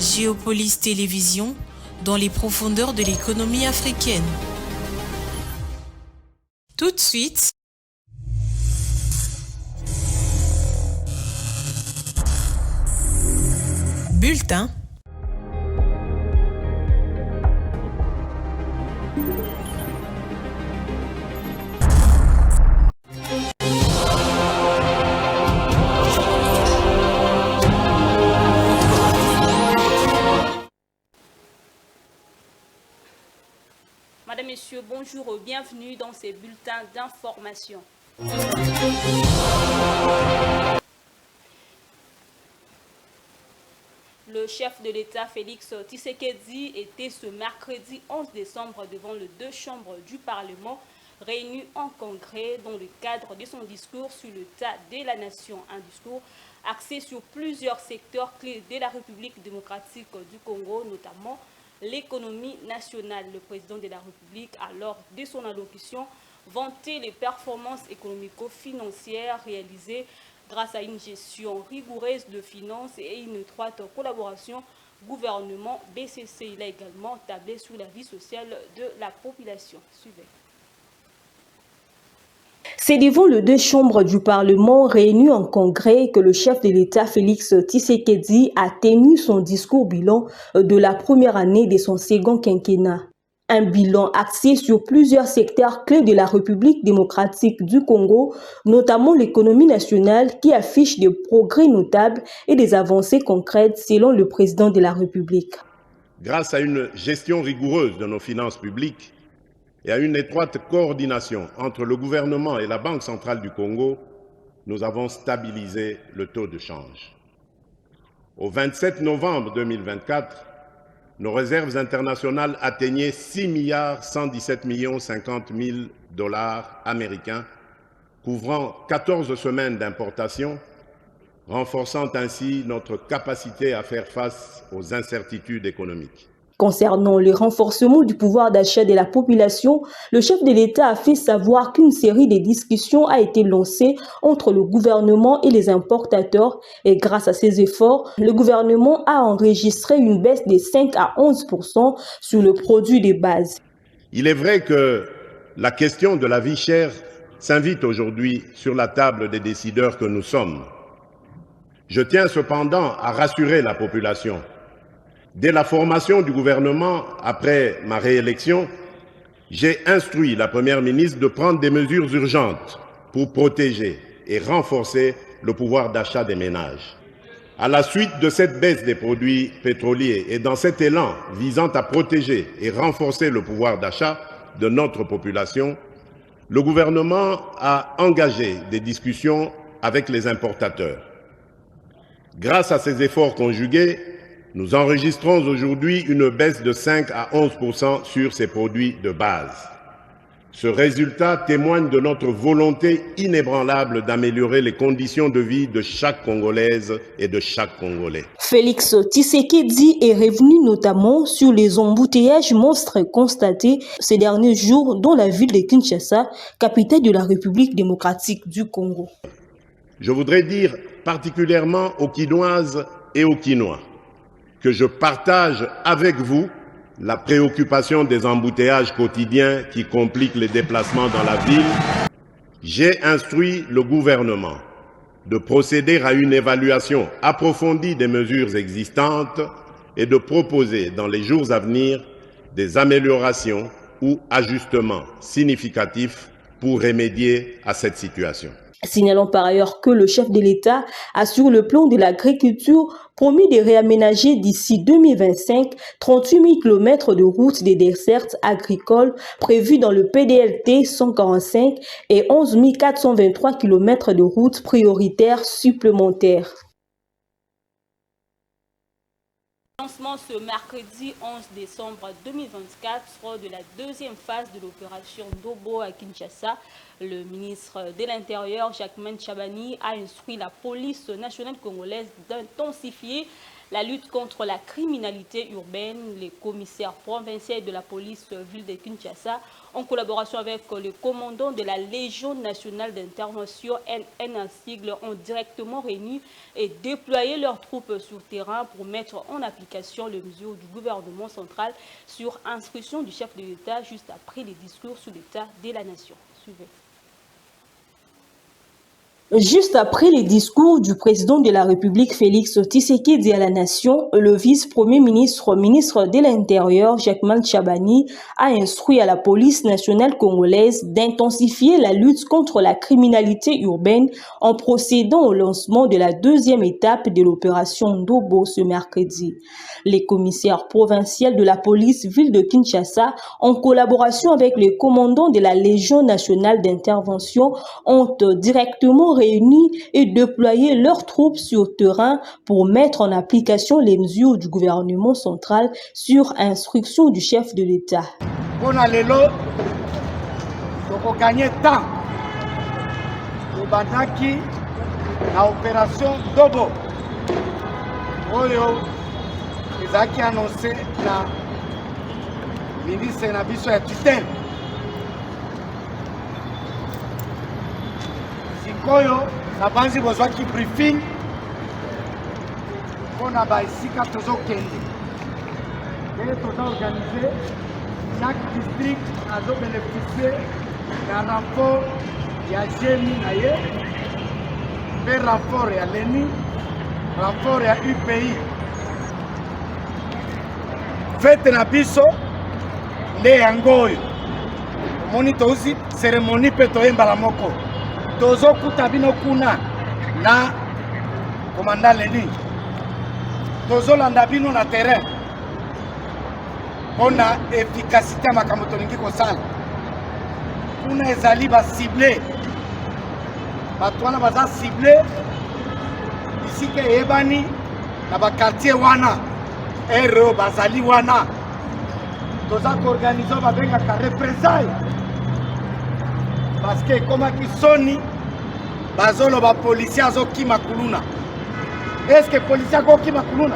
Géopolis Télévision, dans les profondeurs de l'économie africaine. Tout de suite, bulletin. Madame, Messieurs, bonjour, bienvenue dans ces bulletins d'information. Le chef de l'État, Félix Tshisekedi, était ce mercredi 11 décembre devant les deux chambres du Parlement réunies en congrès dans le cadre de son discours sur l'état de la nation. Un discours axé sur plusieurs secteurs clés de la République démocratique du Congo, notamment l'économie nationale. Le président de la République, à l'heure de son allocution, vantait les performances économico-financières réalisées grâce à une gestion rigoureuse de finances et une étroite collaboration gouvernement-BCC. Il a également tablé sur la vie sociale de la population. Suivez. C'est devant les deux chambres du Parlement réunies en congrès que le chef de l'État, Félix Tshisekedi, a tenu son discours bilan de la première année de son second quinquennat. Un bilan axé sur plusieurs secteurs clés de la République démocratique du Congo, notamment l'économie nationale qui affiche des progrès notables et des avancées concrètes selon le président de la République. Grâce à une gestion rigoureuse de nos finances publiques, et à une étroite coordination entre le gouvernement et la Banque centrale du Congo, nous avons stabilisé le taux de change. Au 27 novembre 2024, nos réserves internationales atteignaient 6 117 50 000 dollars américains, couvrant 14 semaines d'importation, renforçant ainsi notre capacité à faire face aux incertitudes économiques. Concernant le renforcement du pouvoir d'achat de la population, le chef de l'État a fait savoir qu'une série de discussions a été lancée entre le gouvernement et les importateurs et grâce à ces efforts, le gouvernement a enregistré une baisse de 5 à 11% sur le produit de base. Il est vrai que la question de la vie chère s'invite aujourd'hui sur la table des décideurs que nous sommes. Je tiens cependant à rassurer la population. Dès la formation du gouvernement, après ma réélection, j'ai instruit la Première ministre de prendre des mesures urgentes pour protéger et renforcer le pouvoir d'achat des ménages. À la suite de cette baisse des produits pétroliers et dans cet élan visant à protéger et renforcer le pouvoir d'achat de notre population, le gouvernement a engagé des discussions avec les importateurs. Grâce à ces efforts conjugués, nous enregistrons aujourd'hui une baisse de 5 à 11% sur ces produits de base. Ce résultat témoigne de notre volonté inébranlable d'améliorer les conditions de vie de chaque Congolaise et de chaque Congolais. Félix Tshisekedi est revenu notamment sur les embouteillages monstres constatés ces derniers jours dans la ville de Kinshasa, capitale de la République démocratique du Congo. Je voudrais dire particulièrement aux Kinoises et aux Kinois que je partage avec vous la préoccupation des embouteillages quotidiens qui compliquent les déplacements dans la ville. J'ai instruit le gouvernement de procéder à une évaluation approfondie des mesures existantes et de proposer dans les jours à venir des améliorations ou ajustements significatifs pour remédier à cette situation. Signalons par ailleurs que le chef de l'État a sur le plan de l'agriculture promis de réaménager d'ici 2025 38 000 km de routes des dessertes agricoles prévues dans le PDLT 145 et 11 423 km de routes prioritaires supplémentaires. Lancement ce mercredi 11 décembre 2024 de la deuxième phase de l'opération Ndobo à Kinshasa. Le ministre de l'Intérieur, Jacquemain Chabani, a instruit la police nationale congolaise d'intensifier la lutte contre la criminalité urbaine. Les commissaires provinciaux de la police ville de Kinshasa, en collaboration avec le commandant de la Légion nationale d'intervention, LN en sigle, ont directement réuni et déployé leurs troupes sur terrain pour mettre en application les mesures du gouvernement central sur instruction du chef de l'État juste après les discours sur l'état de la nation. Suivez. Juste après les discours du président de la République Félix Tshisekedi à la nation, le vice-premier ministre de l'Intérieur, Jacquemain Chabani, a instruit à la police nationale congolaise d'intensifier la lutte contre la criminalité urbaine en procédant au lancement de la deuxième étape de l'opération Ndobo ce mercredi. Les commissaires provinciaux de la police ville de Kinshasa, en collaboration avec les commandants de la Légion nationale d'intervention, ont directement réunis et déployé leurs troupes sur terrain pour mettre en application les mesures du gouvernement central sur instruction du chef de l'État. On a lelo, on gagner temps. Au Bandaki, la opération Dobo. Oyo, ils ont annoncé la ministre de la Biso et tutelle. Sikoyo, na banzi besoin qui briefing. On a baisika tozo kendi. Et tout organisé. Chaque district a bénéficié d'un rapport de Génie Naye, un rapport de l'ENI, un rapport de UPI. Fête na biso, les Angoy. Monito aussi, cérémonie petoye mbalamoko. Tozo kutabino kuna na commandant l'ENI. Tozo landabino na terrain. On a efficacité à Makamotoningi Kosal. On a ezali ba ciblé. Batwana baza ciblé. Ici que Ebani, na ba quartier wana. Ero bazali wana. Toza organiser ba benga ka représailles. Parce que comme qui soni bazolo ba policier azo ki makuluna. Est-ce que policier ko ki makuluna?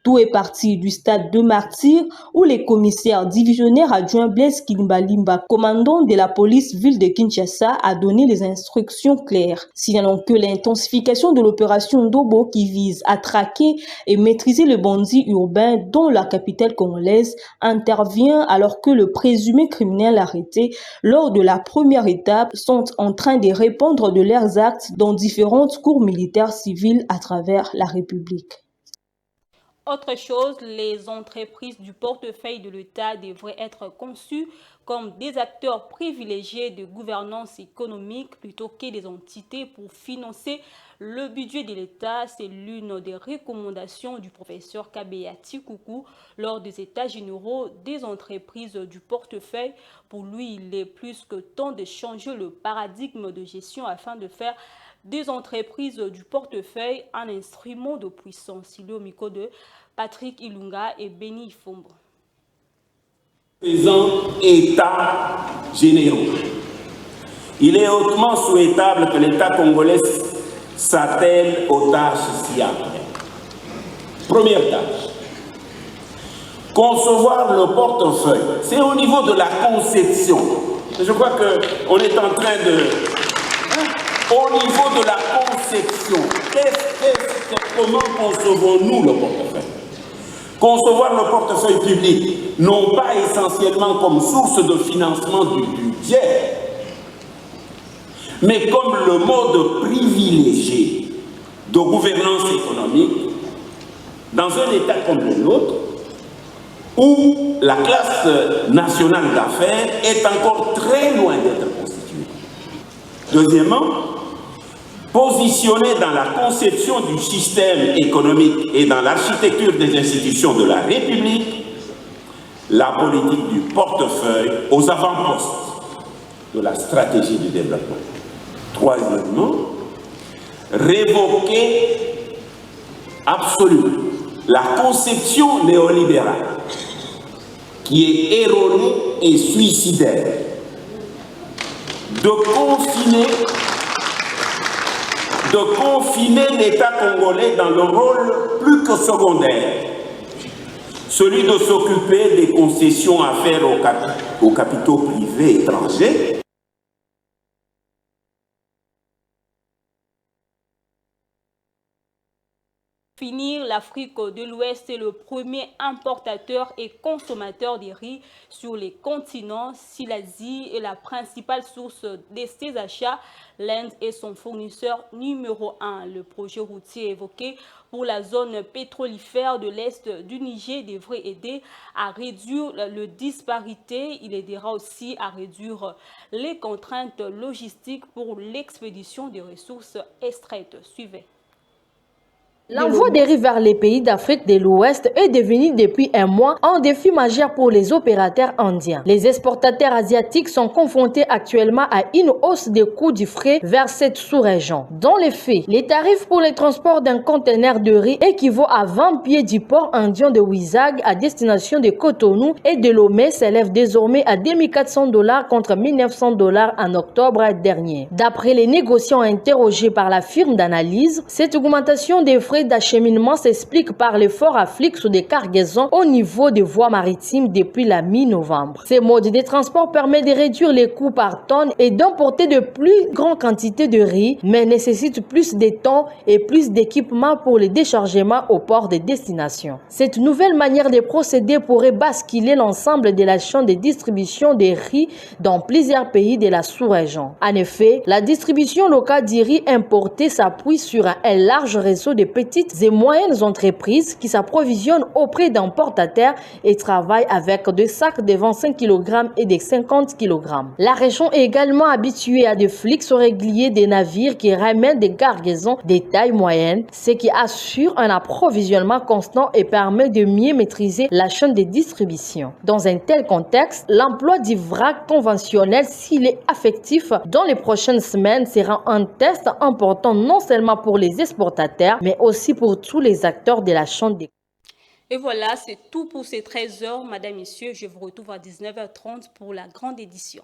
Tout est parti du stade de Martyr où les commissaires divisionnaires adjoints Blaise Kimbalimba, commandant de la police ville de Kinshasa, a donné les instructions claires. Signalons que l'intensification de l'opération Ndobo qui vise à traquer et maîtriser le bandit urbain dans la capitale congolaise intervient alors que le présumé criminel arrêté lors de la première étape sont en train de répondre de leurs actes dans différentes cours militaires civiles à travers la République. Autre chose, les entreprises du portefeuille de l'État devraient être conçues comme des acteurs privilégiés de gouvernance économique plutôt que des entités pour financer le budget de l'État. C'est l'une des recommandations du professeur Kabeyati Koukou lors des états généraux des entreprises du portefeuille. Pour lui, il est plus que temps de changer le paradigme de gestion afin de faire des entreprises du portefeuille un instrument de puissance. Il est au micro de Patrick Ilunga et Béni Ifombre. Présent État généraux. Il est hautement souhaitable que l'État congolais s'attelle aux tâches ci-après. Première tâche, concevoir le portefeuille. C'est au niveau de la conception. Je crois qu'on est en train de... Au niveau de la conception, comment concevons-nous le portefeuille? Concevoir le portefeuille public, non pas essentiellement comme source de financement du budget, mais comme le mode privilégié de gouvernance économique dans un État comme le nôtre, où la classe nationale d'affaires est encore très loin d'être constituée. Deuxièmement, positionner dans la conception du système économique et dans l'architecture des institutions de la République la politique du portefeuille aux avant-postes de la stratégie du développement. Troisièmement, révoquer absolument la conception néolibérale qui est erronée et suicidaire de de confiner l'État congolais dans le rôle plus que secondaire, celui de s'occuper des concessions à faire aux capitaux privés étrangers. Finir, l'Afrique de l'Ouest est le premier importateur et consommateur de riz sur les continents. Si l'Asie est la principale source de ses achats, l'Inde est son fournisseur numéro 1. Le projet routier évoqué pour la zone pétrolifère de l'Est du Niger devrait aider à réduire la disparité. Il aidera aussi à réduire les contraintes logistiques pour l'expédition des ressources extraites. Suivez. L'envoi des riz vers les pays d'Afrique de l'Ouest est devenu depuis un mois un défi majeur pour les opérateurs indiens. Les exportateurs asiatiques sont confrontés actuellement à une hausse des coûts du fret vers cette sous-région. Dans les faits, les tarifs pour le transport d'un conteneur de riz équivaut à 20 pieds du port indien de Wizag à destination de Cotonou et de Lomé s'élèvent désormais à 2400 $ contre 1900 $ en octobre dernier. D'après les négociants interrogés par la firme d'analyse, cette augmentation des frais d'acheminement s'explique par l'effort afflict sur des cargaisons au niveau des voies maritimes depuis la mi-novembre. Ces modes de transport permettent de réduire les coûts par tonne et d'emporter de plus grandes quantités de riz, mais nécessitent plus de temps et plus d'équipement pour le déchargement au port de destination. Cette nouvelle manière de procéder pourrait basculer l'ensemble de la chaîne de distribution des riz dans plusieurs pays de la sous-région. En effet, la distribution locale du riz importé s'appuie sur un large réseau de petites et moyennes entreprises qui s'approvisionnent auprès d'importateurs et travaillent avec des sacs de 25 kg et de 50 kg. La région est également habituée à des flux réguliers des navires qui ramènent des cargaisons de taille moyenne, ce qui assure un approvisionnement constant et permet de mieux maîtriser la chaîne de distribution. Dans un tel contexte, l'emploi du vrac conventionnel, s'il est effectif dans les prochaines semaines, sera un test important non seulement pour les exportateurs, mais aussi pour tous les acteurs de la chaîne. Et voilà, c'est tout pour ces 13 heures. Madame, Messieurs, je vous retrouve à 19h30 pour la grande édition.